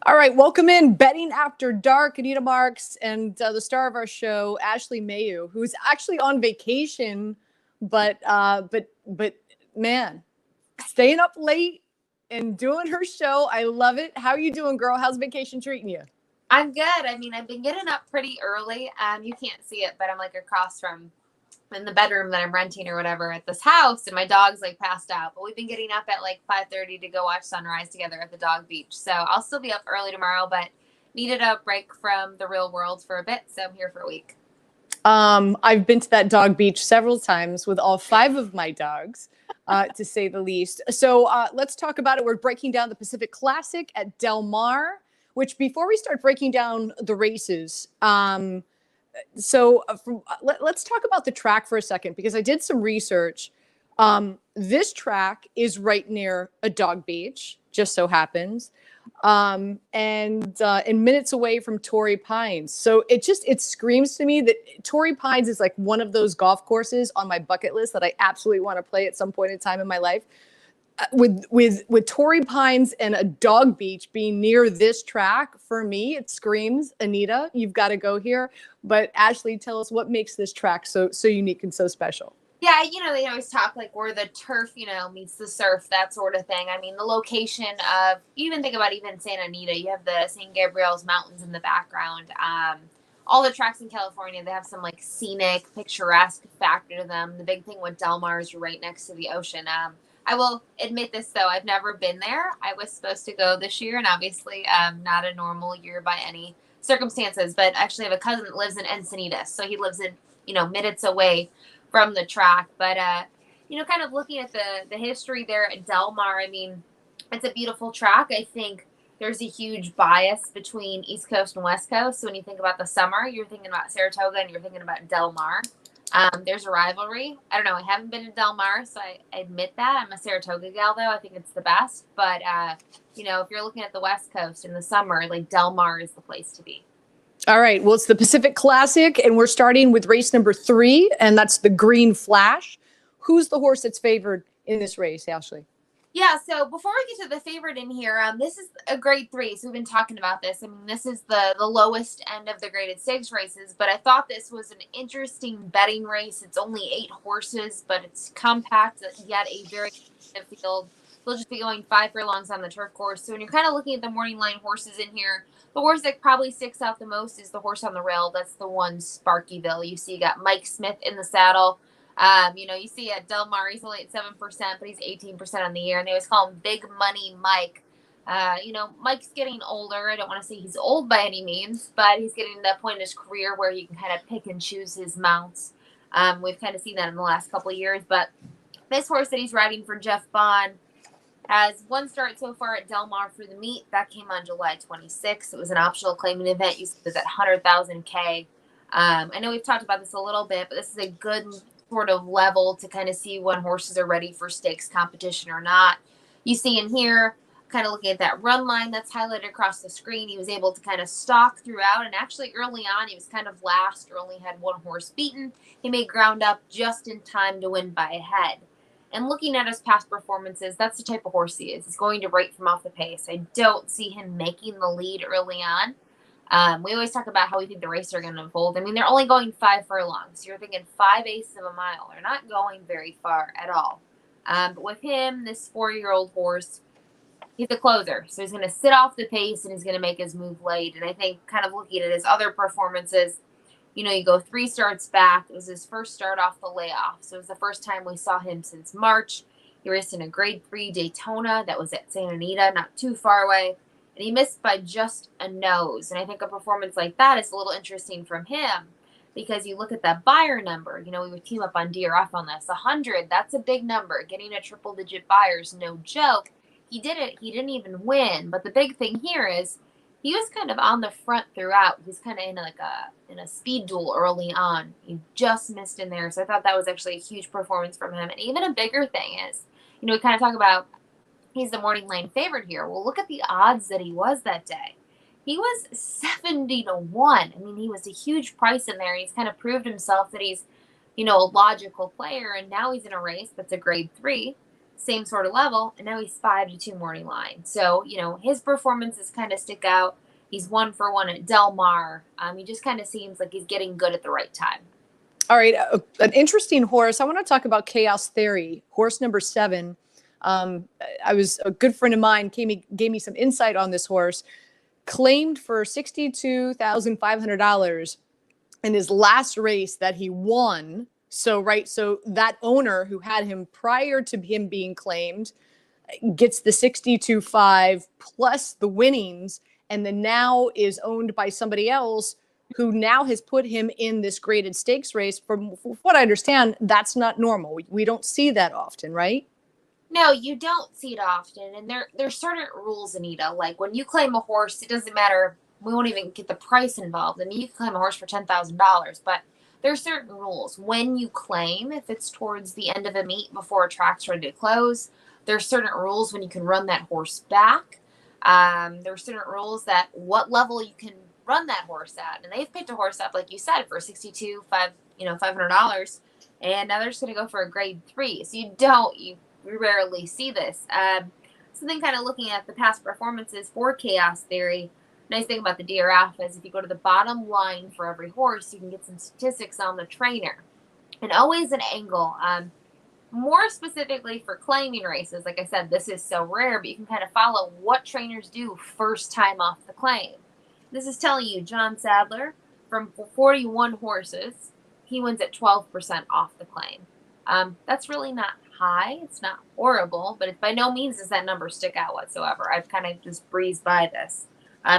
All right, welcome in Betting After Dark, Anita Marks, and the star of our show, Ashley Mailloux, who's actually on vacation, but man, staying up late and doing her show. I love it. How are you doing, girl? How's vacation treating you? I'm good. I mean, I've been getting up pretty early. You can't see it, but I'm like across from in the bedroom that I'm renting or whatever at this house, and my dog's like passed out. But we've been getting up at like 5:30 to go watch sunrise together at the dog beach. So I'll still be up early tomorrow, but needed a break from the real world for a bit. So I'm here for a week. I've been to that dog beach several times with all five of my dogs, to say the least. So let's talk about it. We're breaking down the Pacific Classic at Del Mar, which before we start breaking down the races, let's talk about the track for a second, because I did some research. This track is right near a dog beach, just so happens, and minutes away from Torrey Pines. So it screams to me that Torrey Pines is like one of those golf courses on my bucket list that I absolutely want to play at some point in time in my life. With Torrey Pines and a dog beach being near this track, for me, it screams, Anita, you've got to go here. But Ashley, tell us what makes this track so unique and so special. Yeah, they always talk like where the turf, meets the surf, that sort of thing. I mean, the location of, even think about even Santa Anita, you have the San Gabriel's Mountains in the background. All the tracks in California, they have some like scenic, picturesque factor to them. The big thing with Del Mar is right next to the ocean. I will admit this, though. I've never been there. I was supposed to go this year, and obviously not a normal year by any circumstances, but I actually have a cousin that lives in Encinitas, so he lives in, minutes away from the track. But, kind of looking at the history there at Del Mar, I mean, it's a beautiful track. I think there's a huge bias between East Coast and West Coast. So when you think about the summer, you're thinking about Saratoga and you're thinking about Del Mar. There's a rivalry. I don't know. I haven't been to Del Mar, so I admit that. I'm a Saratoga gal, though. I think it's the best. But, if you're looking at the West Coast in the summer, like Del Mar is the place to be. All right. Well, it's the Pacific Classic, and we're starting with race number 3, and that's the Green Flash. Who's the horse that's favored in this race, Ashley? Yeah, so before we get to the favorite in here, this is a grade 3, so we've been talking about this. I mean, this is the lowest end of the graded stakes races, but I thought this was an interesting betting race. It's only 8 horses, but it's compact, yet a very competitive field. We'll just be going 5 furlongs on the turf course. So when you're kind of looking at the morning line horses in here, the horse that probably sticks out the most is the horse on the rail. That's the one, Sparkyville. You see you got Mike Smith in the saddle. You see at Del Mar, he's only at 7%, but he's 18% on the year, and they always call him Big Money Mike. Mike's getting older. I don't want to say he's old by any means, but he's getting to that point in his career where he can kind of pick and choose his mounts. We've kind of seen that in the last couple of years, but this horse that he's riding for Jeff Bond has one start so far at Del Mar for the meet. That came on July 26th. It was an optional claiming event. You said it was at 100,000 K. I know we've talked about this a little bit, but this is a good sort of level to kind of see when horses are ready for stakes competition or not. You see in here, kind of looking at that run line that's highlighted across the screen, he was able to kind of stalk throughout, and actually early on he was kind of last or only had one horse beaten. He made ground up just in time to win by a head. And looking at his past performances, that's the type of horse he is. He's going to break from off the pace. I don't see him making the lead early on. We always talk about how we think the races are going to unfold. I mean, they're only going 5 furlongs. So you're thinking 5/8 of a mile. They're not going very far at all. But with him, this 4-year-old horse, he's a closer. So he's going to sit off the pace and he's going to make his move late. And I think kind of looking at his other performances, you go 3 starts back. It was his first start off the layoff. So it was the first time we saw him since March. He raced in a grade 3 Daytona that was at Santa Anita, not too far away. And he missed by just a nose. And I think a performance like that is a little interesting from him because you look at that buyer number. We would team up on DRF on this. 100, that's a big number. Getting a triple-digit buyer is no joke. He did it. He didn't even win. But the big thing here is he was kind of on the front throughout. He was kind of in a speed duel early on. He just missed in there. So I thought that was actually a huge performance from him. And even a bigger thing is, we kind of talk about he's the morning lane favorite here. Well, look at the odds that he was that day. He was 70-1. I mean, he was a huge price in there. He's kind of proved himself that he's, a logical player. And now he's in a race that's a grade 3. same sort of level, and now he's 5-2 morning line. So, his performances kind of stick out. He's 1-for-1 at Del Mar. He just kind of seems like he's getting good at the right time. All right, an interesting horse. I want to talk about Chaos Theory, horse number 7. A good friend of mine gave me some insight on this horse. Claimed for $62,500 in his last race that he won. So that owner who had him prior to him being claimed gets the 62.5 plus the winnings, and then now is owned by somebody else who now has put him in this graded stakes race. From what I understand, that's not normal. We don't see that often, right? No, you don't see it often. And there's certain rules, Anita. Like when you claim a horse, it doesn't matter. We won't even get the price involved. I mean, you can claim a horse for $10,000, but there's certain rules. When you claim, if it's towards the end of a meet before a track's ready to close, there's certain rules when you can run that horse back. There's certain rules that what level you can run that horse at. And they've picked a horse up, like you said, for $500. And now they're just going to go for a grade 3. So you rarely see this. So then kind of looking at the past performances for Chaos Theory, nice thing about the DRF is if you go to the bottom line for every horse, you can get some statistics on the trainer. And always an angle. More specifically for claiming races, like I said, this is so rare, but you can kind of follow what trainers do first time off the claim. This is telling you John Sadler, from 41 horses, he wins at 12% off the claim. That's really not high. It's not horrible, but by no means does that number stick out whatsoever. I've kind of just breezed by this.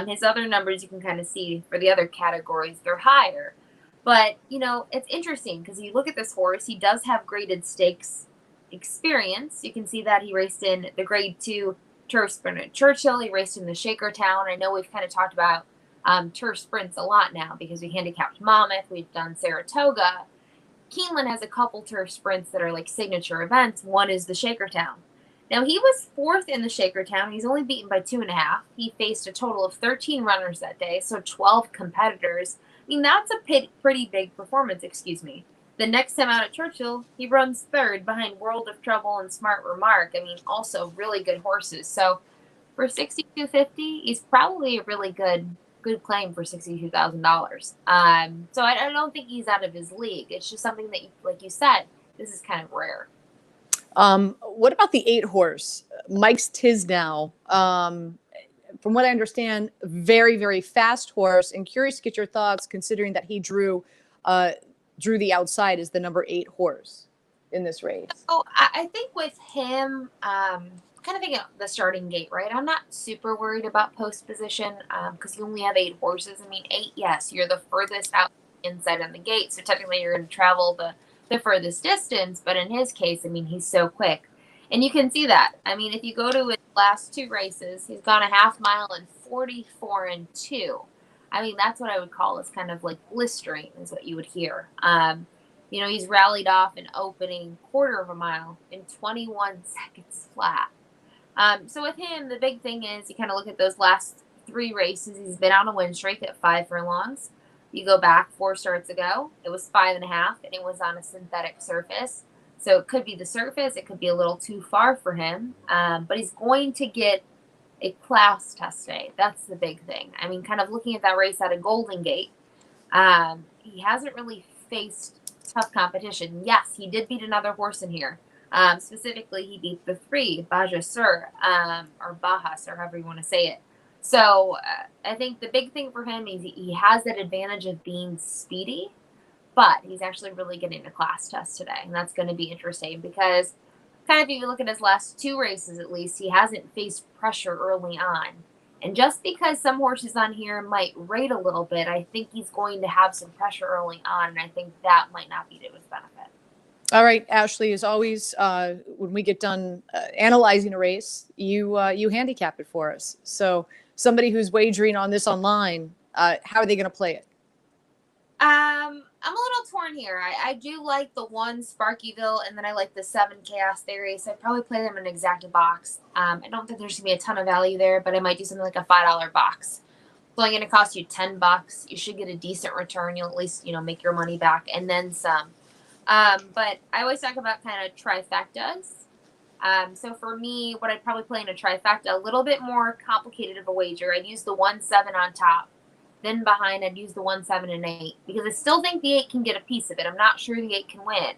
His other numbers you can kind of see for the other categories, they're higher. But, it's interesting because you look at this horse, he does have graded stakes experience. You can see that he raced in the grade 2 turf sprint at Churchill. He raced in the Shakertown. I know we've kind of talked about turf sprints a lot now because we handicapped Monmouth. We've done Saratoga. Keeneland has a couple turf sprints that are like signature events. One is the Shakertown. Now, he was 4th in the Shakertown. He's only beaten by 2.5. He faced a total of 13 runners that day, so 12 competitors. I mean, that's a pretty big performance, The next time out at Churchill, he runs 3rd behind World of Trouble and Smart Remark. I mean, also really good horses. So for $62.50, he's probably a really good claim for $62,000. So I don't think he's out of his league. It's just something that, like you said, this is kind of rare. What about the 8 horse, Mike's Tisdale? From what I understand, very, very fast horse, and curious to get your thoughts considering that he drew the outside as the number 8 horse in this race. So I think with him, kind of thinking the starting gate, right? I'm not super worried about post position because you only have 8 horses. I mean, 8, yes, you're the furthest out inside on the gate, so technically you're going to travel the furthest distance. But in his case, I mean, he's so quick, and you can see that. I mean, if you go to his last 2 races, he's gone a half mile in 44-2. I mean, that's what I would call as kind of like blistering, is what you would hear. He's rallied off an opening quarter of a mile in 21 seconds flat. So with him, the big thing is you kind of look at those last 3 races. He's been on a win streak at 5 furlongs. You go back 4 starts ago, it was 5.5, and it was on a synthetic surface. So it could be the surface. It could be a little too far for him. But he's going to get a class test day. That's the big thing. I mean, kind of looking at that race out of Golden Gate, he hasn't really faced tough competition. Yes, he did beat another horse in here. Specifically, he beat the 3, Bajasur, or Bahas, or however you want to say it. So I think the big thing for him is he has that advantage of being speedy, but he's actually really getting a class test today. And that's going to be interesting because kind of if you look at his last 2 races, at least, he hasn't faced pressure early on. And just because some horses on here might rate a little bit, I think he's going to have some pressure early on. And I think that might not be to his benefit. All right, Ashley, as always, when we get done analyzing a race, you handicap it for us. So somebody who's wagering on this online, how are they going to play it? I'm a little torn here. I do like the 1 Sparkyville, and then I like the 7 Chaos Theory, so I'd probably play them in an exacta box. I don't think there's going to be a ton of value there, but I might do something like a $5 box. It's only going to cost you $10. You should get a decent return. You'll at least, make your money back and then some. But I always talk about kind of trifectas. So for me, what I'd probably play in a trifecta, a little bit more complicated of a wager. I'd use the 1-7 on top. Then behind, I'd use the 1-7 and 8 because I still think the 8 can get a piece of it. I'm not sure the 8 can win.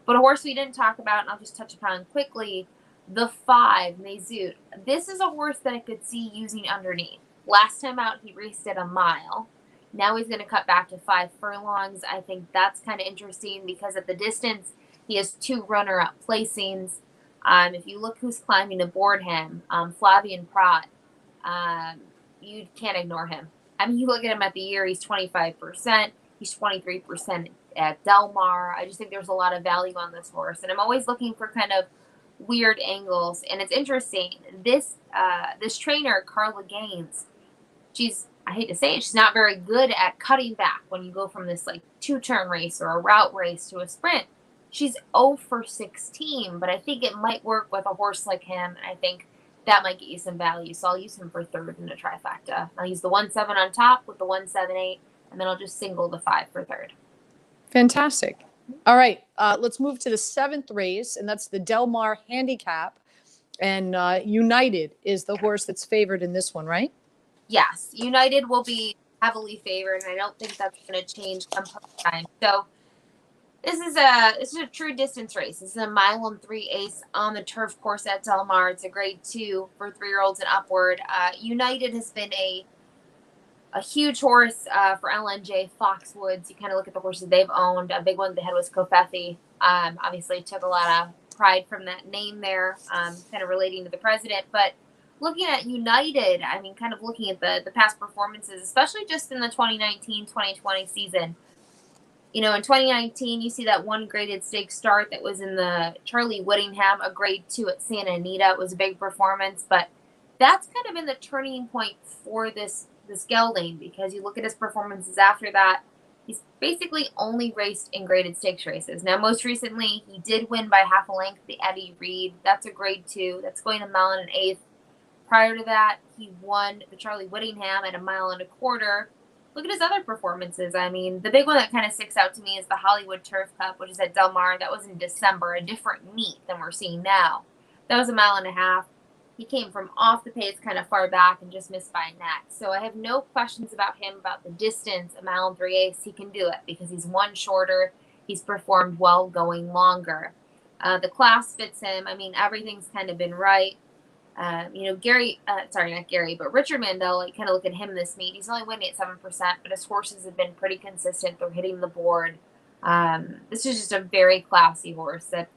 But a horse we didn't talk about, and I'll just touch upon quickly, the 5, Mailloux. This is a horse that I could see using underneath. Last time out, he raced at a mile. Now he's going to cut back to 5 furlongs. I think that's kind of interesting because at the distance, he has 2 runner-up placings. If you look who's climbing aboard him, Flavian Prat, you can't ignore him. I mean, you look at him at the year, he's 25%. He's 23% at Del Mar. I just think there's a lot of value on this horse. And I'm always looking for kind of weird angles. And it's interesting. This trainer, Carla Gaines, I hate to say it, she's not very good at cutting back when you go from this like 2-turn race or a route race to a sprint. She's 0 for 16, but I think it might work with a horse like him. And I think that might get you some value. So I'll use him for 3rd in a trifecta. I'll use the 1-7 on top with the 1-7-8, and then I'll just single the 5 for 3rd. Fantastic. All right. Let's move to the 7th race, and that's the Del Mar Handicap. And United is the horse that's favored in this one, right? Yes. United will be heavily favored, and I don't think that's going to change come time. So this is a true distance race. This is a 1.3 on the turf course at Del Mar. It's a grade 2 for 3-year-olds and upward. United has been a huge horse for LNJ Foxwoods. You kind of look at the horses they've owned. A big one they had was Kofefi. Obviously took a lot of pride from that name there, kind of relating to the president. But looking at United, I mean, kind of looking at the past performances, especially just in the 2019-2020 season. You know, in 2019, you see that one graded stake start that was in the Charlie Whittingham, a grade 2 at Santa Anita. It was a big performance, but that's kind of been the turning point for this gelding because you look at his performances after that. He's basically only raced in graded stakes races. Now, most recently, he did win by half a length the Eddie Reed. That's a grade 2. That's going a 1.125. Prior to that, he won the Charlie Whittingham at a 1.25 miles. Look at his other performances. I mean, the big one that kind of sticks out to me is the Hollywood Turf Cup, which is at Del Mar. That was in December, a different meet than we're seeing now. That was a 1.5 miles. He came from off the pace kind of far back and just missed by a neck. So I have no questions about him, about the distance, a 1.3 He can do it because he's one shorter. He's performed well going longer. The class fits him. I mean, everything's kind of been right. You know, not Gary, but Richard Mandel, like kind of look at him this meet. He's only winning at 7%, but his horses have been pretty consistent. They're hitting the board. This is just a very classy horse that,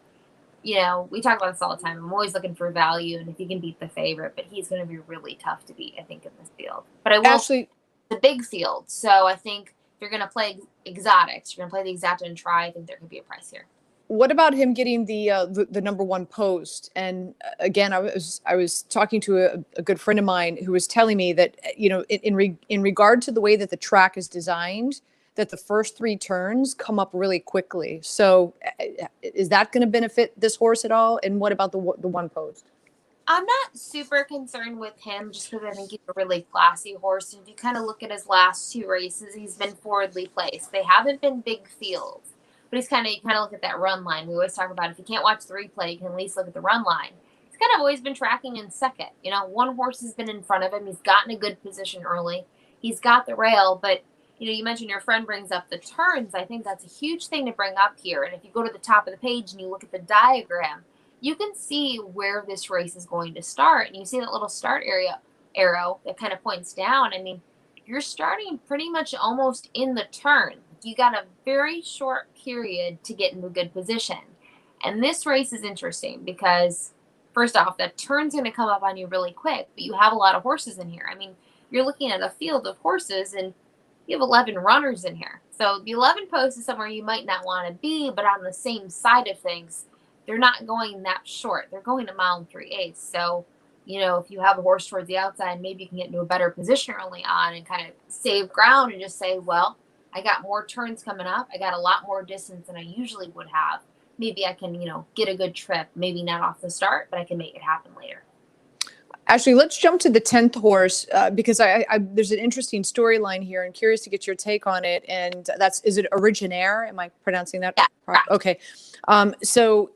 you know, we talk about this all the time. I'm always looking for value, and if he can beat the favorite, but he's going to be really tough to beat, I think, in this field. But I will Ashley, the big field. So I think if you're going to play exotics, you're going to play the exacta and try, I think there could be a price here. what about him getting the number 1 post? And again, I was talking to a good friend of mine who was telling me that, you know, in regard to the way that the track is designed, that the first 3 turns come up really quickly. So is that going to benefit this horse at all? And what about the 1 post? I'm not super concerned with him just because I think he's a really classy horse. And if you kind of look at his last 2 races, he's been forwardly placed. They haven't been big fields. But you kind of look at that run line. We always talk about if you can't watch the replay, you can at least look at the run line. He's kind of always been tracking in second. You know, 1 horse has been in front of him. He's gotten a good position early. He's got the rail. But, you know, you mentioned your friend brings up the turns. I think that's a huge thing to bring up here. And if you go to the top of the page and you look at the diagram, you can see where this race is going to start. And you see that little start arrow that kind of points down. I mean, you're starting pretty much almost in the turn. You got a very short period to get into a good position. And this race is interesting because, first off, that turn's going to come up on you really quick, but you have a lot of horses in here. I mean, you're looking at a field of horses and you have 11 runners in here. So the 11 post is somewhere you might not want to be, but on the same side of things, they're not going that short. They're going a 1.3 So, you know, if you have a horse towards the outside, maybe you can get into a better position early on and kind of save ground and just say, well, I got more turns coming up. I got a lot more distance than I usually would have. Maybe I can, you know, get a good trip. Maybe not off the start, but I can make it happen later. Actually, let's jump to the 10th horse because there's an interesting storyline here and curious to get your take on it. And is it Originaire? Am I pronouncing that? Yeah. Okay. So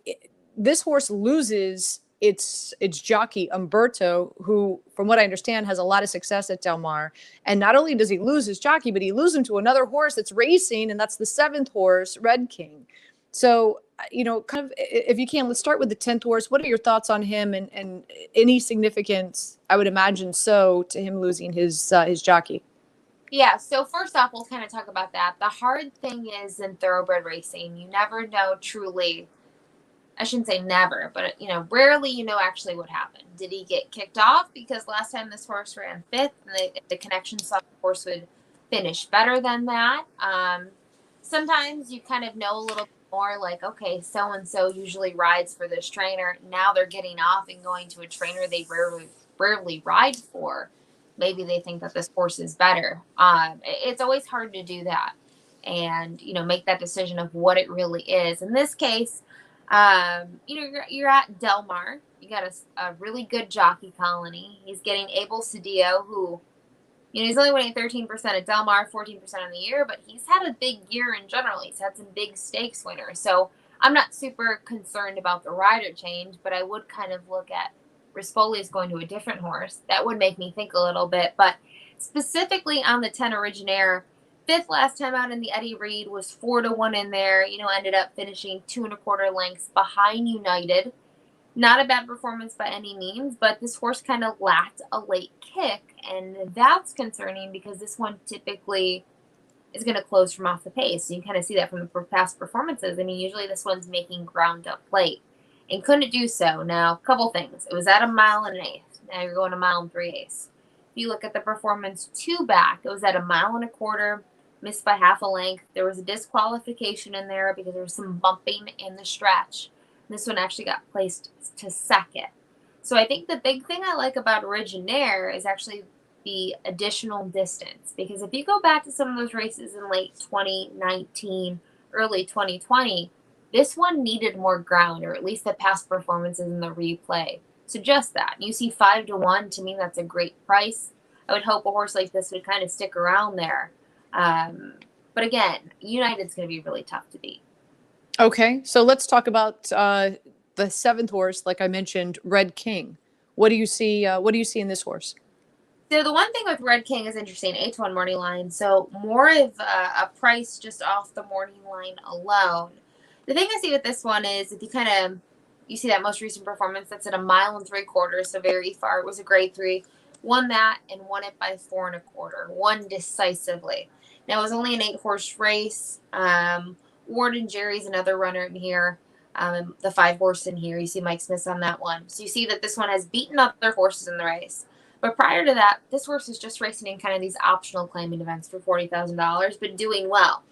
this horse loses it's jockey Umberto, who, from what I understand, has a lot of success at Del Mar. And not only does he lose his jockey, but he loses him to another horse that's racing, and that's the 7th horse, Red King. So, kind of, if you can, let's start with the 10th horse. What are your thoughts on him, and any significance, I would imagine so, to him losing his jockey? Yeah, so first off, we'll kind of talk about that. The hard thing is in thoroughbred racing, you never know truly. I shouldn't say never, but rarely actually what happened. Did he get kicked off because last time this horse ran 5th and the connection thought the horse would finish better than that? Sometimes you kind of know a little bit more, like, okay, so-and-so usually rides for this trainer. Now they're getting off and going to a trainer they rarely ride for. Maybe they think that this horse is better. It's always hard to do that and, make that decision of what it really is. In this case, you're at Del Mar. You got a really good jockey colony. He's getting Abel Cedillo, who, he's only winning 13% at Del Mar, 14% in the year, but he's had a big year in general. He's had some big stakes winners. So I'm not super concerned about the rider change, but I would kind of look at Rispoli's going to a different horse. That would make me think a little bit. But specifically on the 10 Originaire, 5th last time out in the Eddie Reed, was 4-1 in there. Ended up finishing 2.25 lengths behind United. Not a bad performance by any means, but this horse kind of lacked a late kick, and that's concerning because this one typically is going to close from off the pace. So you kind of see that from the past performances. I mean, usually this one's making ground up late and couldn't do so. Now, a couple things. It was at 1 mile and 1/8. Now you're going 1 mile and 3/8. If you look at the performance 2 back, it was at 1 mile and 1/4, missed by half a length. There was a disqualification in there because there was some bumping in the stretch. This one actually got placed to 2nd. So I think the big thing I like about Originaire is actually the additional distance. Because if you go back to some of those races in late 2019, early 2020, this one needed more ground, or at least the past performances in the replay suggest that. You see 5-1, to me, that's a great price. I would hope a horse like this would kind of stick around there. But again, United's going to be really tough to beat. Okay, so let's talk about the 7th horse, like I mentioned, Red King. What do you see? What do you see in this horse? So the one thing with Red King is interesting, 8-1 morning line. So more of a price just off the morning line alone. The thing I see with this one is if you see that most recent performance, that's at 1 mile and 3/4, so very far. It was a grade 3. Won that and won it by 4.25. Won decisively. Now, it was only an 8-horse race. Warden Jerry's another runner in here. The 5-horse in here. You see Mike Smith on that one. So you see that this one has beaten other horses in the race. But prior to that, this horse is just racing in kind of these optional claiming events for $40,000, but doing well.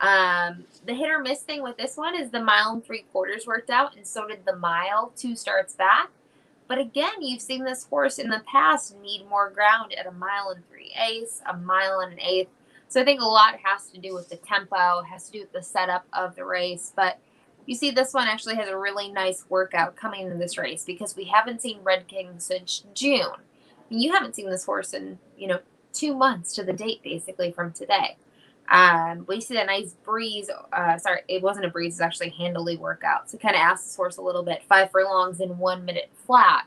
The hit or miss thing with this one is the 1 mile and 3/4 worked out, and so did the mile 2 starts back. But again, you've seen this horse in the past need more ground at 1 mile and 3/8, 1 mile and 1/8. So I think a lot has to do with the tempo, has to do with the setup of the race. But you see this one actually has a really nice workout coming into this race because we haven't seen Red King since June. You haven't seen this horse in, 2 months to the date, basically, from today. We see that nice breeze. Sorry, it wasn't a breeze. It's actually a handily workout. So kind of asked this horse a little bit. 5 furlongs in 1 minute flat.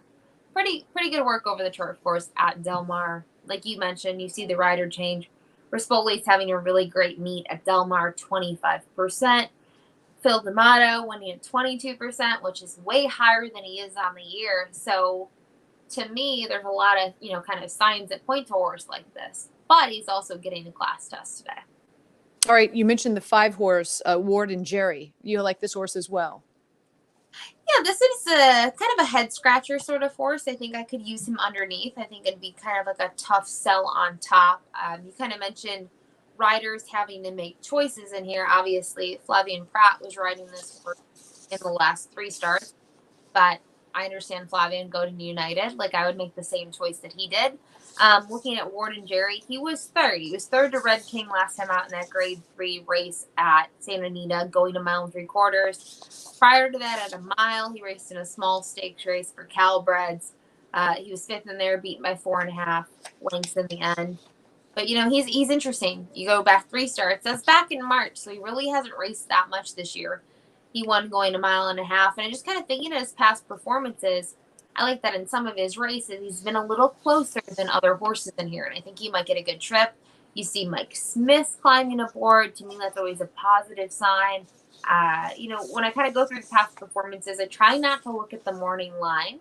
Pretty good work over the turf course at Del Mar. Like you mentioned, you see the rider change. Rispoli's having a really great meet at Del Mar, 25%. Phil D'Amato winning at 22%, which is way higher than he is on the year. So to me, there's a lot of, kind of signs that point to a horse like this. But he's also getting a class test today. All right, you mentioned the 5-horse, Warden Jerry. You like this horse as well? Yeah, this is kind of a head scratcher sort of horse. I think I could use him underneath. I think it'd be kind of like a tough sell on top. You kind of mentioned riders having to make choices in here. Obviously, Flavien Prat was riding this horse in the last 3 starts, but I understand Flavien going to United. Like, I would make the same choice that he did. Looking at Warden Jerry, he was third. He was third to Red King last time out in that grade 3 race at Santa Anita, going 1 mile and 3/4. Prior to that, at 1 mile, he raced in a small stakes race for Calbreds. He was 5th in there, beaten by 4.5 lengths in the end. But, he's interesting. You go back 3 starts. That's back in March, so he really hasn't raced that much this year. He won going 1.5 miles. And I just kind of thinking of his past performances, I like that in some of his races, he's been a little closer than other horses in here, and I think he might get a good trip. You see Mike Smith climbing aboard. To me, that's always a positive sign. When I kind of go through the past performances, I try not to look at the morning line.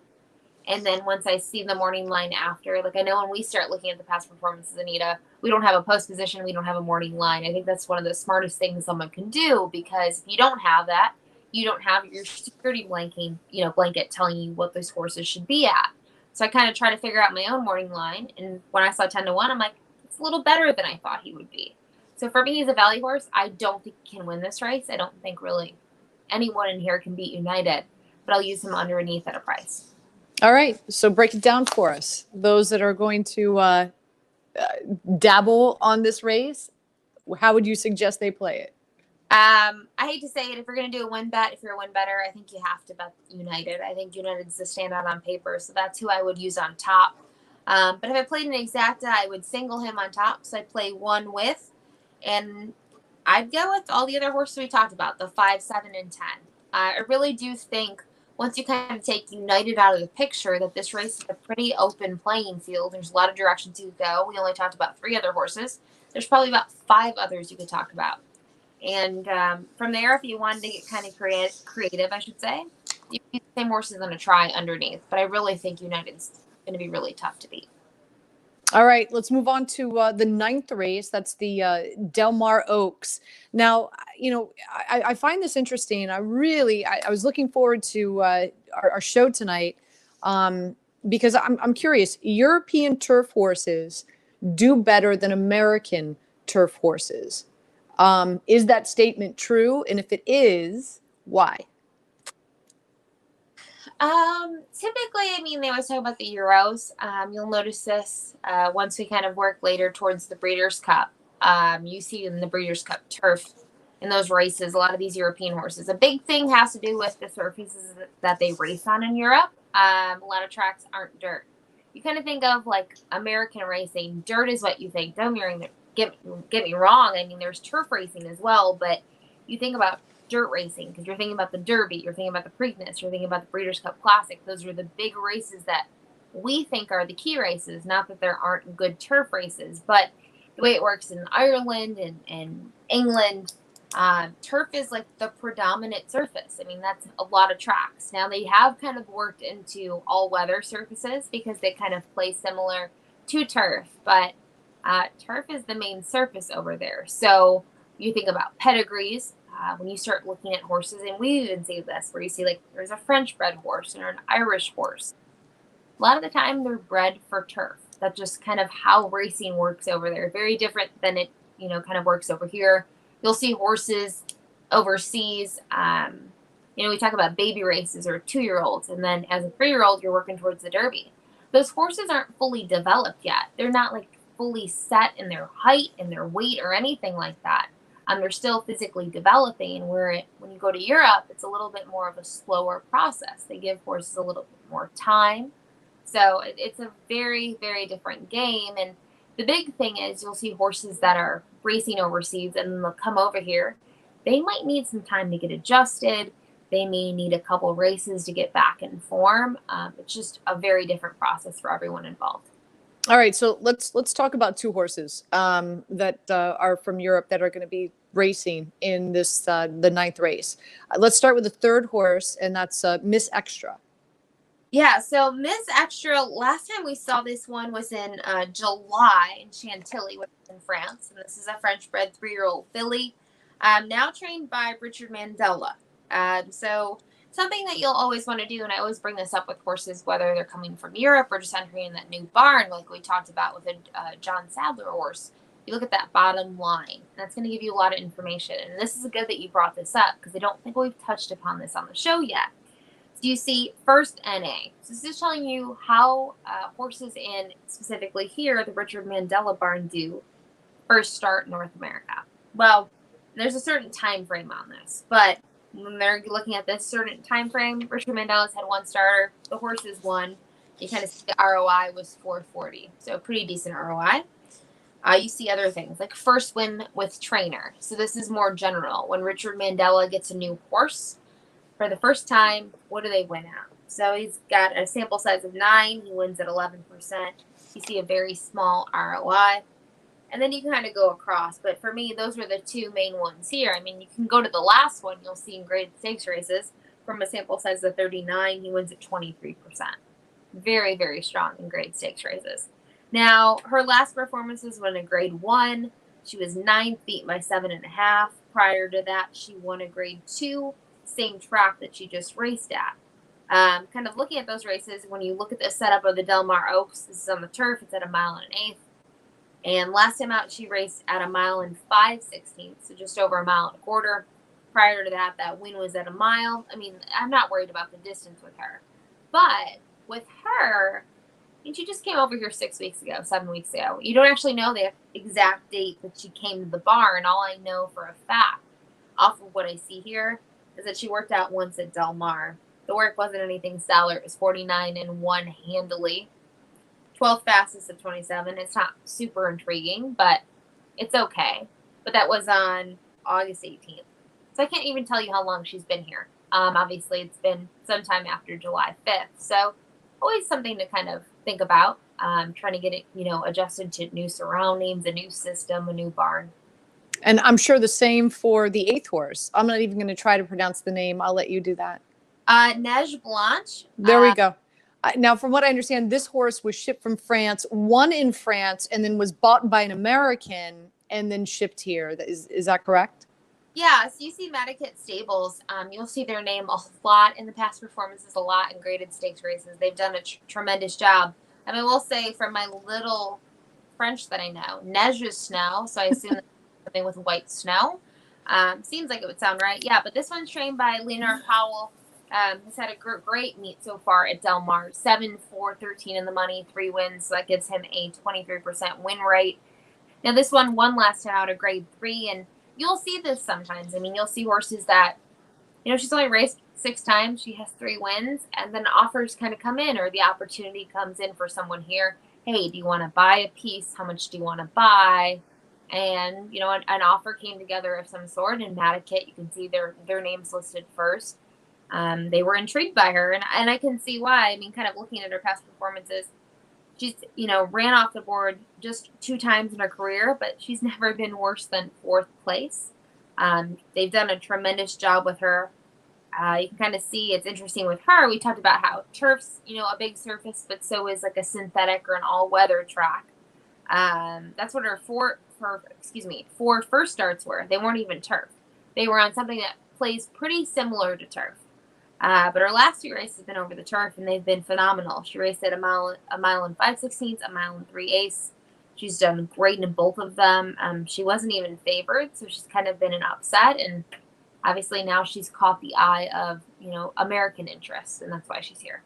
And then once I see the morning line after, like I know when we start looking at the past performances, Anita, we don't have a post position, we don't have a morning line. I think that's one of the smartest things someone can do, because if you don't have that, you don't have your security blanket telling you what those horses should be at. So I kind of try to figure out my own morning line. And when I saw 10-1, I'm like, it's a little better than I thought he would be. So for me, he's a value horse. I don't think he can win this race. I don't think really anyone in here can beat United, but I'll use him underneath at a price. All right. So break it down for us. Those that are going to dabble on this race, how would you suggest they play it? I hate to say it, if you're going to do a win bet, if you're a win better, I think you have to bet United. I think United's the standout on paper, so that's who I would use on top. But if I played an exacta, I would single him on top, so I'd play one with, and I'd go with all the other horses we talked about, the 5, 7, and 10. I really do think once you kind of take United out of the picture, that this race is a pretty open playing field. There's a lot of directions you could go. We only talked about 3 other horses. There's probably about 5 others you could talk about. And from there, if you wanted to get kind of creative, I should say, you can use the same horses on a try underneath. But I really think United's going to be really tough to beat. All right, let's move on to the 9th race. That's the Del Mar Oaks. Now, I find this interesting. I was looking forward to our show tonight because I'm curious. European turf horses do better than American turf horses. Is that statement true? And if it is, why? Typically, I mean, they always talk about the Euros. You'll notice this once we kind of work later towards the Breeders' Cup. You see in the Breeders' Cup turf in those races, a lot of these European horses. A big thing has to do with the surfaces that they race on in Europe. A lot of tracks aren't dirt. You kind of think of like American racing. Dirt is what you think. Don't get me wrong. I mean, there's turf racing as well, but you think about dirt racing because you're thinking about the Derby, you're thinking about the Preakness, you're thinking about the Breeders' Cup Classic. Those are the big races that we think are the key races. Not that there aren't good turf races, but the way it works in Ireland and England, turf is like the predominant surface. I mean, that's a lot of tracks. Now they have kind of worked into all-weather surfaces because they kind of play similar to turf, but turf is the main surface over there. So you think about pedigrees. When you start looking at horses, and we even see this, where you see like there's a French bred horse or an Irish horse. A lot of the time they're bred for turf. That's just kind of how racing works over there. Very different than it, kind of works over here. You'll see horses overseas. We talk about baby races or 2-year-olds, and then as a 3-year-old, you're working towards the Derby. Those horses aren't fully developed yet. They're not like fully set in their height and their weight or anything like that. They're still physically developing, where when you go to Europe, it's a little bit more of a slower process. They give horses a little bit more time. So it's a very, very different game. And the big thing is you'll see horses that are racing overseas and then they'll come over here. They might need some time to get adjusted. They may need a couple races to get back in form. It's just a very different process for everyone involved. All right, so let's talk about 2 horses that are from Europe that are going to be racing in this the 9th race. Let's start with the 3rd horse, and that's Miss Extra. Yeah, so Miss Extra, last time we saw this one was in July in Chantilly, which is in France. And this is a French-bred 3-year-old filly, now trained by Richard Mandella. So something that you'll always want to do, and I always bring this up with horses, whether they're coming from Europe or just entering in that new barn, like we talked about with a John Sadler horse. You look at that bottom line. That's going to give you a lot of information. And this is good that you brought this up because I don't think we've touched upon this on the show yet. So you see first NA. So this is telling you how horses in, specifically here, the Richard Mandella barn do first start North America. Well, there's a certain time frame on this, but when they're looking at this certain time frame, Richard Mandella's had 1 starter. The horses won. You kind of see the ROI was 440. So pretty decent ROI. You see other things like first win with trainer. So this is more general. When Richard Mandella gets a new horse for the first time, what do they win at? So he's got a sample size of 9. He wins at 11%. You see a very small ROI. And then you kind of go across. But for me, those were the two main ones here. I mean, you can go to the last one. You'll see in graded stakes races from a sample size of 39, he wins at 23%. Very, very strong in grade stakes races. Now, her last performances were in a grade 1. She was 9th, beat by 7.5. Prior to that, she won a grade 2, same track that she just raced at. Kind of looking at those races, when you look at the setup of the Del Mar Oaks, this is on the turf. It's at 1 1/8 miles. And last time out, she raced at 1 5/16 miles, so just over 1.25 miles. Prior to that, that win was at 1 mile. I mean, I'm not worried about the distance with her. But with her, I mean, she just came over here 7 weeks ago. You don't actually know the exact date that she came to the barn. All I know for a fact, off of what I see here, is that she worked out once at Del Mar. The work wasn't anything stellar. It was 49-1 handily. 12th fastest of 27. It's not super intriguing, but it's okay. But that was on August 18th. So I can't even tell you how long she's been here. Obviously, it's been sometime after July 5th. So always something to kind of think about. Trying to get it, adjusted to new surroundings, a new system, a new barn. And I'm sure the same for the 8th horse. I'm not even going to try to pronounce the name. I'll let you do that. Neige Blanche. There we go. Now, from what I understand, this horse was shipped from France, won in France, and then was bought by an American and then shipped here. Is that correct? Yeah, so you see Medikit Stables. You'll see their name a lot in the past performances, a lot in graded stakes races. They've done a tremendous job. And I will say, from my little French that I know, neige is snow, so I assume that's something with white snow. Seems like it would sound right. Yeah, but this one's trained by Leonard Powell. He's had a great meet so far at Del Mar. 7-4-13 in the money, 3 wins. So that gives him a 23% win rate. Now, this one won last time out a grade 3, and you'll see this sometimes. I mean, you'll see horses that, she's only raced 6 times. She has 3 wins, and then offers kind of come in, or the opportunity comes in for someone here. Hey, do you want to buy a piece? How much do you want to buy? And, an offer came together of some sort. In Medikit, you can see their names listed first. They were intrigued by her, and I can see why. I mean, kind of looking at her past performances, she's, ran off the board just 2 times in her career, but she's never been worse than 4th place. They've done a tremendous job with her. You can kind of see it's interesting with her. We talked about how turf's, a big surface, but so is like a synthetic or an all-weather track. That's what her 4 first starts were. They weren't even turf. They were on something that plays pretty similar to turf. But her last 2 races have been over the turf, and they've been phenomenal. She raced at 1 5/16 miles, 1 3/8 miles. She's done great in both of them. She wasn't even favored, so she's kind of been an upset, and obviously now she's caught the eye of, American interests, and that's why she's here.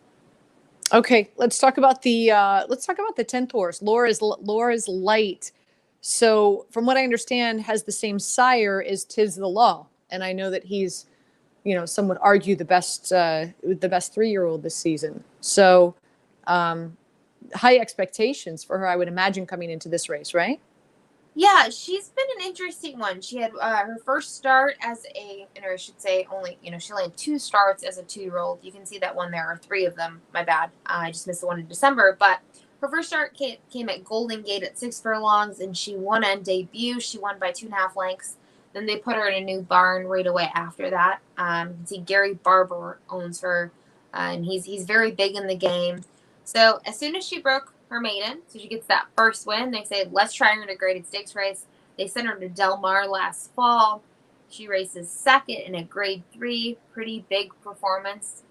Okay, let's talk about the 10th horse, Laura's Light. So, from what I understand, has the same sire as Tiz the Law, and I know that he's, some would argue the best 3-year-old this season. So, high expectations for her, I would imagine, coming into this race, right? Yeah, she's been an interesting one. She had her first start as she only had 2 starts as a 2-year-old. You can see that one there, or 3 of them. My bad. I just missed the one in December. But her first start came at Golden Gate at 6 furlongs, and she won on debut. She won by 2.5 lengths. Then they put her in a new barn right away after that. You can see Gary Barber owns her, and he's very big in the game. So as soon as she broke her maiden, so she gets that first win, they say, let's try her in a graded stakes race. They sent her to Del Mar last fall. She races 2nd in a grade 3, pretty big performance.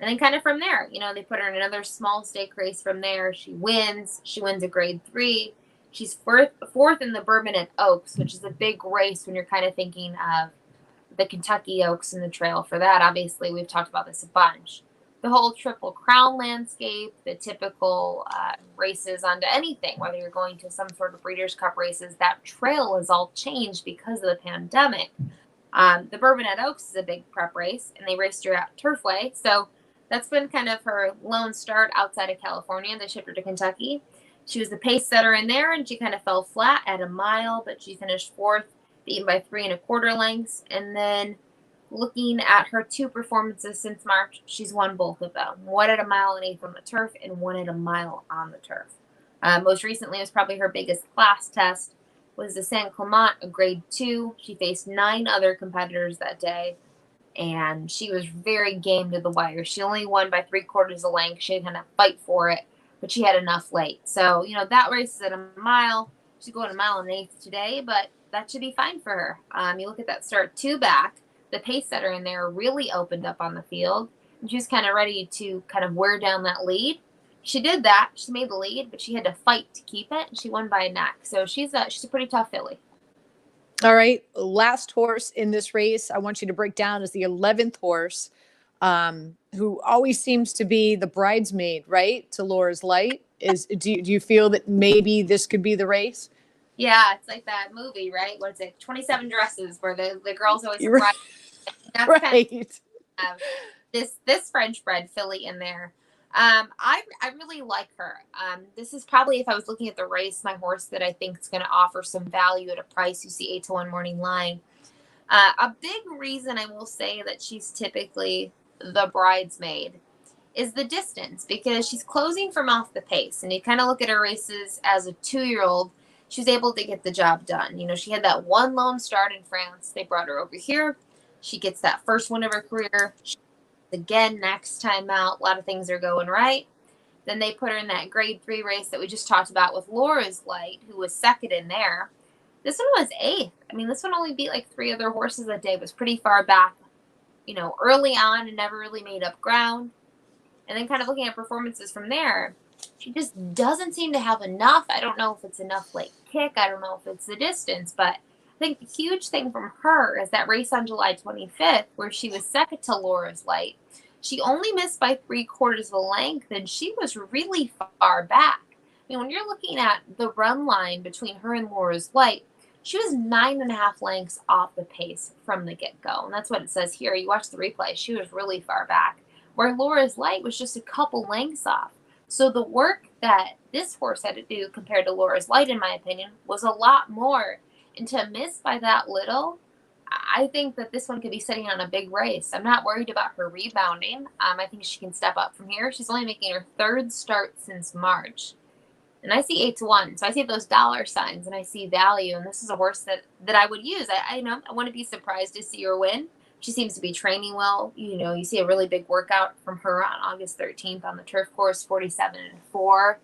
And then kind of from there, they put her in another small stake race from there. She wins a grade 3. She's 4th in the Bourbon Oaks, which is a big race when you're kind of thinking of the Kentucky Oaks and the trail for that. Obviously, we've talked about this a bunch. The whole Triple Crown landscape, the typical races onto anything, whether you're going to some sort of Breeders' Cup races, that trail has all changed because of the pandemic. The Bourbon Oaks is a big prep race, and they raced her out Turfway. So that's been kind of her lone start outside of California. They shipped her to Kentucky. She was the pace setter in there, and she kind of fell flat at 1 mile, but she finished 4th, beaten by 3 1/4 lengths. And then looking at her 2 performances since March, she's won both of them. 1 at a mile and 1/8 on the turf and 1 at a mile on the turf. Most recently was probably her biggest class test was the San Clement, a grade 2. She faced 9 other competitors that day, and she was very game to the wire. She only won by 3/4 a length. She had to kind of fight for it, but she had enough late. So, that race is at a mile. She's going a mile and 1/8 today, but that should be fine for her. You look at that start 2 back, the pace setter in there really opened up on the field, and she was kind of ready to kind of wear down that lead. She did that. She made the lead, but she had to fight to keep it, and she won by a neck. So she's a pretty tough filly. All right, last horse in this race I want you to break down is the 11th horse, who always seems to be the bridesmaid, right, to Laura's Light. Do you feel that maybe this could be the race? Yeah, it's like that movie, right? What is it? 27 Dresses, where the girls always Right. That's Right. kind of, this French bred filly in there. I really like her. This is probably, if I was looking at the race, my horse that I think is going to offer some value at a price. You see 8-1 morning line. A big reason I will say that she's typically the bridesmaid is the distance, because she's closing from off the pace. And you kind of look at her races as a 2-year-old, she was able to get the job done. She had that one lone start in France. They brought her over here. She gets that first win of her career. Again, next time out, a lot of things are going right. Then they put her in that grade 3 race that we just talked about with Laura's Light, who was second in there. This one was 8th. I mean, this one only beat like 3 other horses that day. It was pretty far back, early on, and never really made up ground. And then kind of looking at performances from there, she just doesn't seem to have enough. I don't know if it's enough late kick. I don't know if it's the distance, but I think the huge thing from her is that race on July 25th, where she was second to Laura's Light. She only missed by 3/4 of a length, and she was really far back. I mean, when you're looking at the run line between her and Laura's Light, she was 9.5 lengths off the pace from the get-go. And that's what it says here. You watch the replay, she was really far back, where Laura's Light was just a couple lengths off. So the work that this horse had to do compared to Laura's Light, in my opinion, was a lot more. And to miss by that little, I think that this one could be sitting on a big race. I'm not worried about her rebounding. I think she can step up from here. She's only making her 3rd start since March. And I see 8-1. So I see those dollar signs and I see value. And this is a horse that I would use. I want to be surprised to see her win. She seems to be training well. You see a really big workout from her on August 13th on the turf course, 47-4.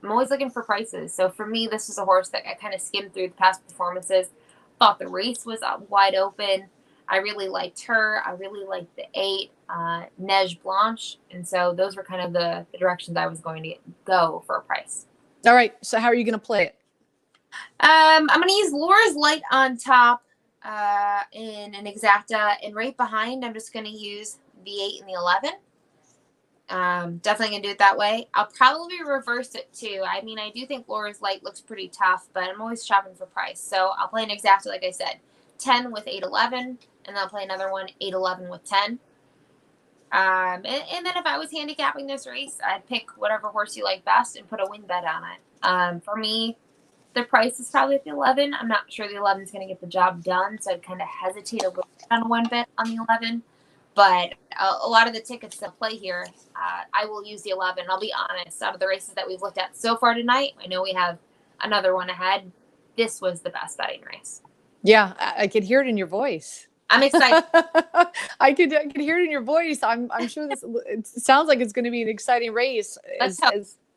I'm always looking for prices. So for me, this was a horse that I kind of skimmed through the past performances. Thought the race was wide open. I really liked her. I really liked the 8, Neige Blanche. And so those were kind of the directions I was going to go for a price. All right. So how are you going to play it? I'm going to use Laura's Light on top in an exacta. And right behind, I'm just going to use the 8 and the 11. Definitely gonna do it that way. I'll probably reverse it too. I mean, I do think Laura's Light looks pretty tough, but I'm always shopping for price. So I'll play an exacta, like I said, 10 with 8-11, and then I'll play another one, 8-11 with 10. And then if I was handicapping this race, I'd pick whatever horse you like best and put a win bet on it. For me, the price is probably at the 11. I'm not sure the 11 is going to get the job done, so I'd kind of hesitate a little bit on a win bet on the 11. But a lot of the tickets that play here, I will use the 11. I'll be honest, out of the races that we've looked at so far tonight, I know we have another one ahead. This was the best betting race. Yeah, I could hear it in your voice. I'm excited. I could hear it in your voice. I'm sure it sounds like it's going to be an exciting race.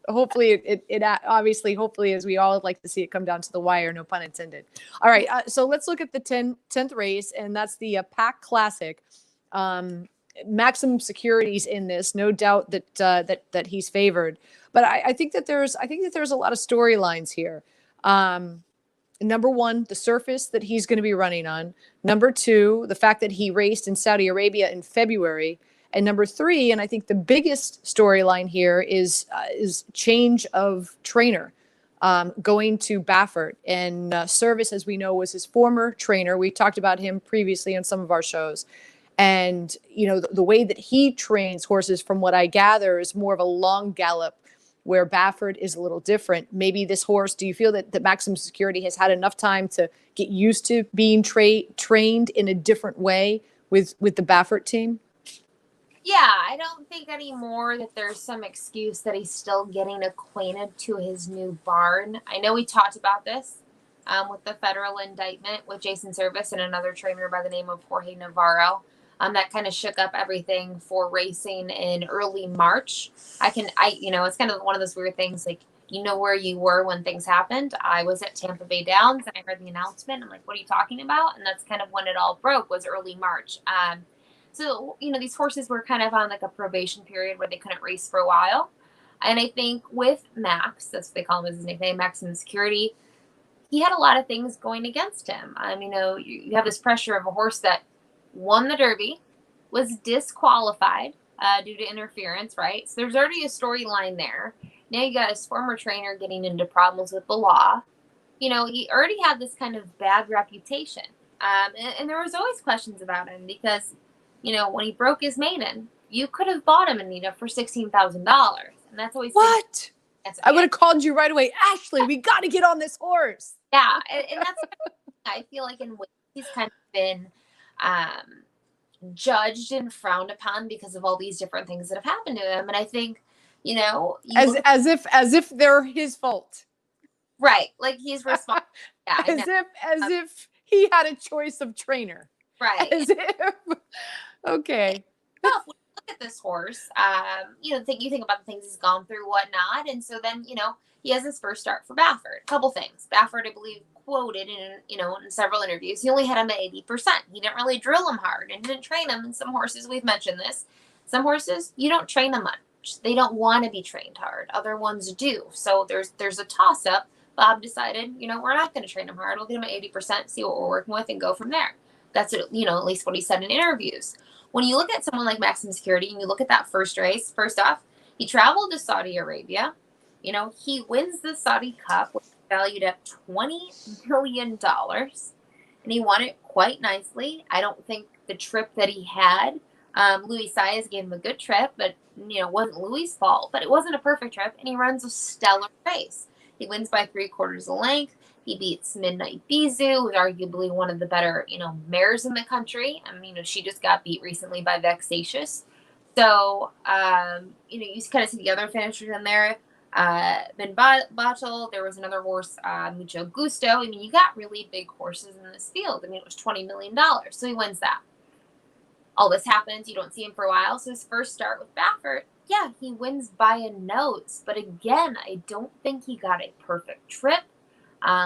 Hopefully it obviously, hopefully, as we all like to see it come down to the wire, no pun intended. All right. So let's look at the 10th race, and that's the Pac Classic. Maximum securities in this, no doubt that he's favored, but I think that there's a lot of storylines here. Number one, the surface that he's going to be running on. Number two, the fact that he raced in Saudi Arabia in February. And number three, and I think the biggest storyline here is change of trainer, going to Baffert. And Service, as we know, was his former trainer. We talked about him previously on some of our shows. And, the way that he trains horses, from what I gather, is more of a long gallop where Baffert is a little different. Maybe this horse, do you feel that Maximum Security has had enough time to get used to being trained in a different way with the Baffert team? Yeah, I don't think anymore that there's some excuse that he's still getting acquainted to his new barn. I know we talked about this with the federal indictment with Jason Service and another trainer by the name of Jorge Navarro. That kind of shook up everything for racing in early March. It's kind of one of those weird things, like, where you were when things happened. I was at Tampa Bay Downs and I heard the announcement. I'm like, what are you talking about? And that's kind of when it all broke, was early March. So, these horses were kind of on like a probation period where they couldn't race for a while. And I think with Max, that's what they call him as his nickname, Maximum Security, he had a lot of things going against him. You have this pressure of a horse that won the Derby, was disqualified due to interference, right? So there's already a storyline there. Now you got his former trainer getting into problems with the law. He already had this kind of bad reputation. And there was always questions about him because, when he broke his maiden, you could have bought him, Anita, for $16,000. And that's always what? I would have called you right away. Ashley, we got to get on this horse. Yeah. And that's, I feel like in ways he's kind of been judged and frowned upon because of all these different things that have happened to him. And I think, as if they're his fault. Right. Like he's responsible. Yeah, as if he had a choice of trainer. Right. As if. Okay. Well, if we look at this horse, you think about the things he's gone through, whatnot. And so then, he has his first start for Baffert. A couple things. Baffert, I believe, quoted in several interviews, he only had him at 80%. He didn't really drill him hard and didn't train him. And some horses, we've mentioned this, some horses, you don't train them much. They don't want to be trained hard. Other ones do. So there's a toss-up. Bob decided, we're not going to train him hard. We'll get him at 80%, see what we're working with, and go from there. That's, at least what he said in interviews. When you look at someone like Maximum Security and you look at that first race, first off, he traveled to Saudi Arabia. He wins the Saudi Cup, which is valued at $20 million. And he won it quite nicely. I don't think the trip that he had, Louis Saez gave him a good trip, but, it wasn't Louis' fault. But it wasn't a perfect trip, and he runs a stellar race. He wins by 3/4 a length. He beats Midnight Bisou, who's arguably one of the better, mares in the country. She just got beat recently by Vexatious. So, you kind of see the other finishers in there. Ben Bottle, there was another horse, Mucho Gusto. You got really big horses in this field. It was $20 million. So he wins that. All this happens. You don't see him for a while. So his first start with Baffert, yeah, he wins by a nose. But again, I don't think he got a perfect trip.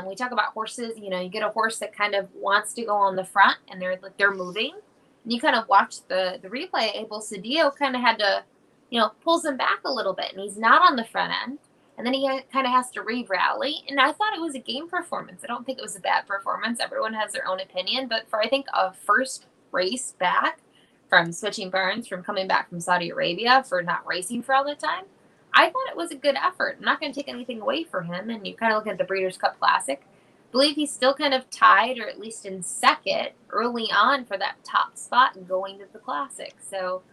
We talk about horses, you get a horse that kind of wants to go on the front and they're moving. And you kind of watch the replay. Abel Cedillo kind of had to, pulls him back a little bit, and he's not on the front end. And then he kind of has to re-rally. And I thought it was a game performance. I don't think it was a bad performance. Everyone has their own opinion. But for, I think, a first race back from switching barns, from coming back from Saudi Arabia, for not racing for all the time, I thought it was a good effort. I'm not going to take anything away from him. And you kind of look at the Breeders' Cup Classic. I believe he's still kind of tied, or at least in second, early on for that top spot and going to the Classic. So,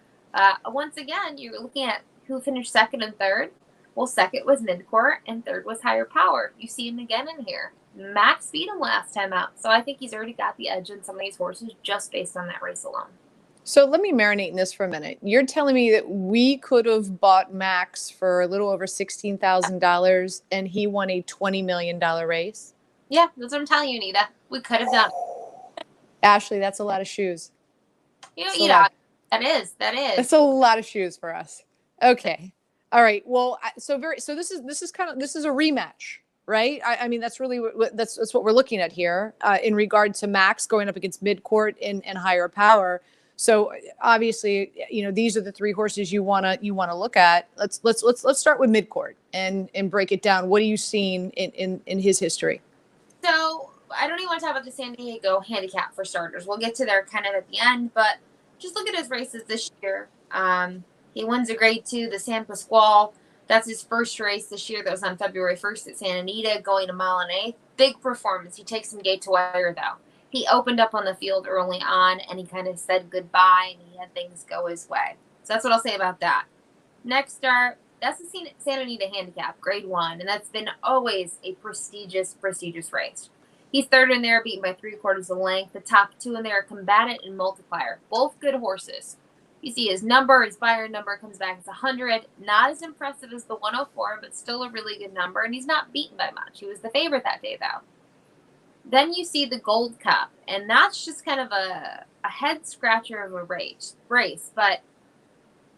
once again, you're looking at who finished second and third. Well, second was Midcourt, and third was Higher Power. You see him again in here. Max beat him last time out. So I think he's already got the edge on some of these horses just based on that race alone. So let me marinate in this for a minute. You're telling me that we could have bought Max for a little over $16,000 and he won a $20 million race? Yeah, that's what I'm telling you, Anita. We could have done. Ashley, that's a lot of shoes. That is. That's a lot of shoes for us. Okay. All right. Well, so this is a rematch, right? I mean, that's really that's what we're looking at here in regard to Max going up against Midcourt and Higher Power. So obviously, these are the three horses you wanna look at. Let's start with Midcourt and break it down. What are you seeing in his history? So I don't even want to talk about the San Diego handicap for starters. We'll get to there kind of at the end, but just look at his races this year. He wins a grade 2, the San Pasquale. That's his first race this year. That was on February 1st at Santa Anita, going a mile and 1/8. Big performance. He takes him gate to wire, though. He opened up on the field early on, and he kind of said goodbye, and he had things go his way. So that's what I'll say about that. Next start, That's the Santa Anita Handicap, grade 1, and that's been always a prestigious race. He's third in there, beaten by 3/4 of length. The top 2 in there are Combatant and Multiplier, both good horses. You see his number, his buyer number comes back as 100. Not as impressive as the 104, but still a really good number, and he's not beaten by much. He was the favorite that day, though. Then you see the Gold Cup, and that's just kind of a head scratcher of a race. But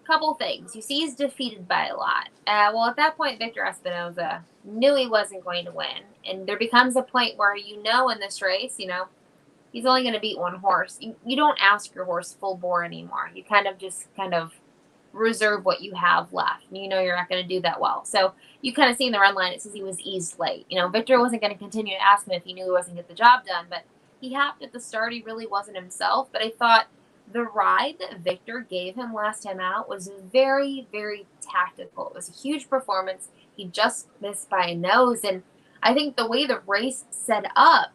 couple things. You see he's defeated by a lot. Well, at that point, Victor Espinoza knew he wasn't going to win. And there becomes a point where in this race, he's only going to beat one horse. You don't ask your horse full bore anymore. You kind of reserve what you have left. And you're not going to do that well. So you kind of see in the run line, it says he was eased late. Victor wasn't going to continue to ask him if he knew he wasn't going to get the job done. But he hopped at the start. He really wasn't himself. But I thought the ride that Victor gave him last time out was very, very tactical. It was a huge performance. He just missed by a nose. And I think the way the race set up,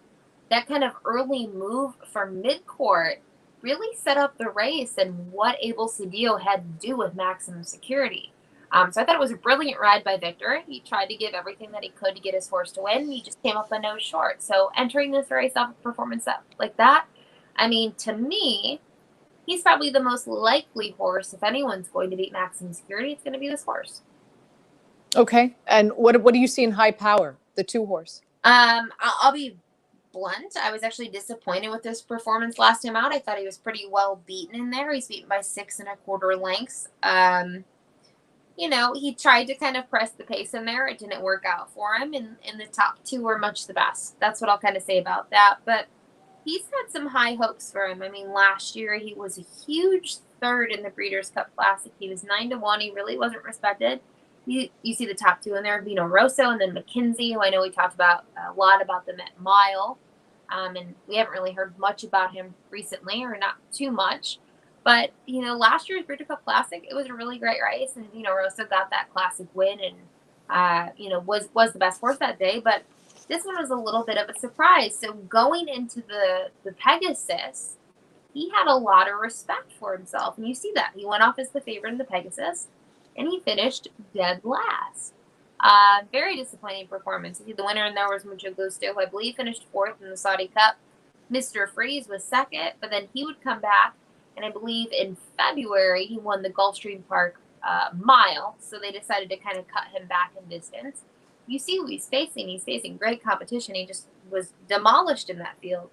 that kind of early move from midcourt really set up the race and what Abel Cedillo had to do with maximum security. So I thought it was a brilliant ride by Victor. He tried to give everything that he could to get his horse to win. He just came up a nose short. So entering this race off a performance like that, to me, he's probably the most likely horse. If anyone's going to beat maximum security, it's going to be this horse. Okay. And what do you see in High Power, the 2 horse? I'll be blunt. I was actually disappointed with his performance last time out. I thought he was pretty well beaten in there. He's beaten by 6 1/4 lengths. He tried to kind of press the pace in there. It didn't work out for him. And the top 2 were much the best. That's what I'll kind of say about that. But he's had some high hopes for him. Last year he was a huge third in the Breeders' Cup Classic. He was 9-1. He really wasn't respected. You see the top 2 in there, Vino Rosso and then McKenzie, who I know we talked about a lot about them at Mile. And we haven't really heard much about him recently, or not too much. But, last year's Breeders' Cup Classic, it was a really great race. And Vino Rosso got that classic win and, was the best horse that day. But this one was a little bit of a surprise. So going into the Pegasus, he had a lot of respect for himself. And you see that. He went off as the favorite in the Pegasus, and he finished dead last. Very disappointing performance. The winner in there was Mucho Gusto, who I believe finished 4th in the Saudi Cup. Mr. Freeze was 2nd, but then he would come back, and I believe in February he won the Gulfstream Park Mile, so they decided to kind of cut him back in distance. You see who he's facing. He's facing great competition. He just was demolished in that field.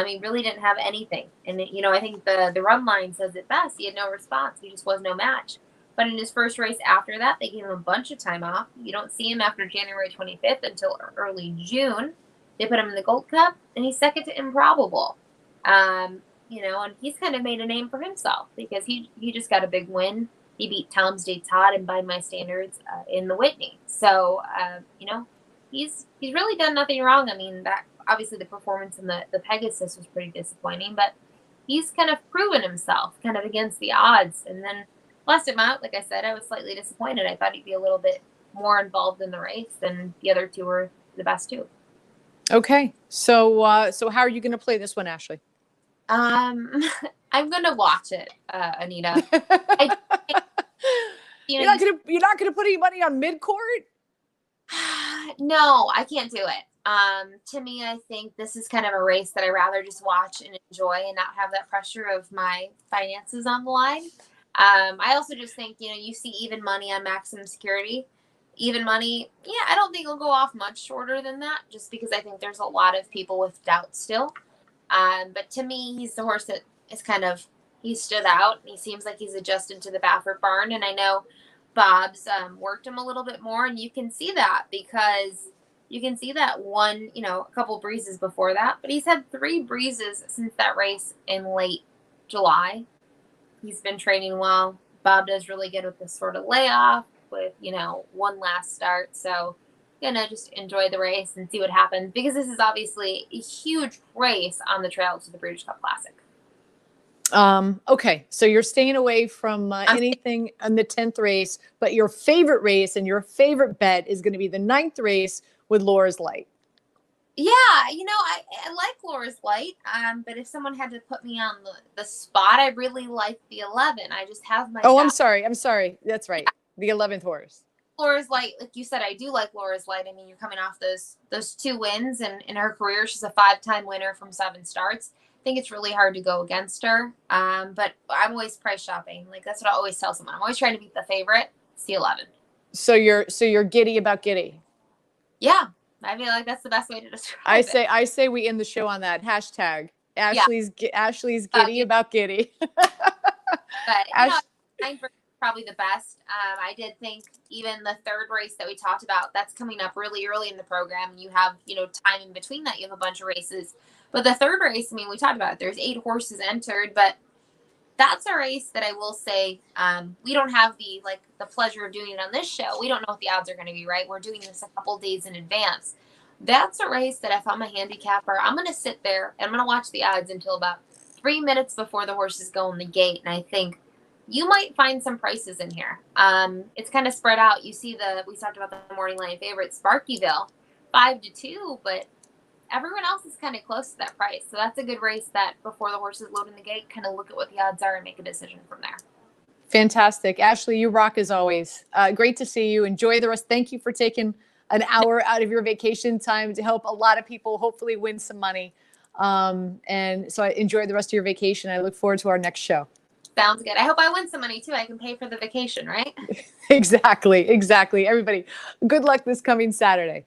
He really didn't have anything. And, I think the run line says it best. He had no response. He just was no match. But in his first race after that, they gave him a bunch of time off. You don't see him after January 25th until early June. They put him in the Gold Cup, and he's 2nd to Improbable. And he's kind of made a name for himself because he just got a big win. He beat Tom's Day Todd and by my standards in the Whitney. So, he's really done nothing wrong. That obviously the performance in the Pegasus was pretty disappointing, but he's kind of proven himself kind of against the odds. And then last time out, like I said, I was slightly disappointed. I thought he'd be a little bit more involved in the race than the other 2 were the best 2. Okay. So how are you going to play this one, Ashley? I'm going to watch it, Anita. You're not gonna put any money on midcourt? No, I can't do it. To me, I think this is kind of a race that I'd rather just watch and enjoy and not have that pressure of my finances on the line. I also just think, you see even money on maximum security. Even money, I don't think it'll go off much shorter than that, just because I think there's a lot of people with doubt still. But to me, he's the horse that is he stood out. He seems like he's adjusted to the Baffert barn. And I know Bob's worked him a little bit more. And you can see that because you can see that one, a couple breezes before that. But he's had 3 breezes since that race in late July. He's been training well. Bob does really good with this sort of layoff with, one last start. So gonna just enjoy the race and see what happens because this is obviously a huge race on the trail to the Breeders' Cup Classic. Okay, so you're staying away from anything in the 10th race, but your favorite race and your favorite bet is going to be the 9th race with Laura's Light. Yeah, I like Laura's Light, but if someone had to put me on the spot, I really like the 11. I just have my... Oh, I'm sorry. That's right. The 11th horse. Laura's Light, like you said, I do like Laura's Light. I mean, you're coming off those 2 wins, and in her career, she's a 5-time winner from 7 starts. I think it's really hard to go against her. But I'm always price shopping. Like that's what I always tell someone. I'm always trying to beat the favorite. It's the 11. So you're giddy about Giddy. Yeah, I feel like that's the best way to describe it. I say we end the show on that hashtag. Ashley's giddy about Giddy. But you know, ninth race is probably the best. I did think even the 3rd race that we talked about, that's coming up really early in the program. You have, time in between that. You have a bunch of races. But the 3rd race, I mean, we talked about it. There's 8 horses entered, but that's a race that I will say we don't have the pleasure of doing it on this show. We don't know what the odds are going to be, right? We're doing this a couple days in advance. That's a race that if I'm a handicapper, I'm going to sit there and I'm going to watch the odds until about 3 minutes before the horses go in the gate. And I think you might find some prices in here. It's kind of spread out. You see we talked about the morning line favorite, Sparkyville, 5-2, but everyone else is kind of close to that price. So that's a good race that before the horses load in the gate, kind of look at what the odds are and make a decision from there. Fantastic. Ashley, you rock as always. Great to see you. Enjoy the rest. Thank you for taking an hour out of your vacation time to help a lot of people hopefully win some money. And so I enjoy the rest of your vacation. I look forward to our next show. Sounds good. I hope I win some money too. I can pay for the vacation, right? Exactly. Everybody, good luck this coming Saturday.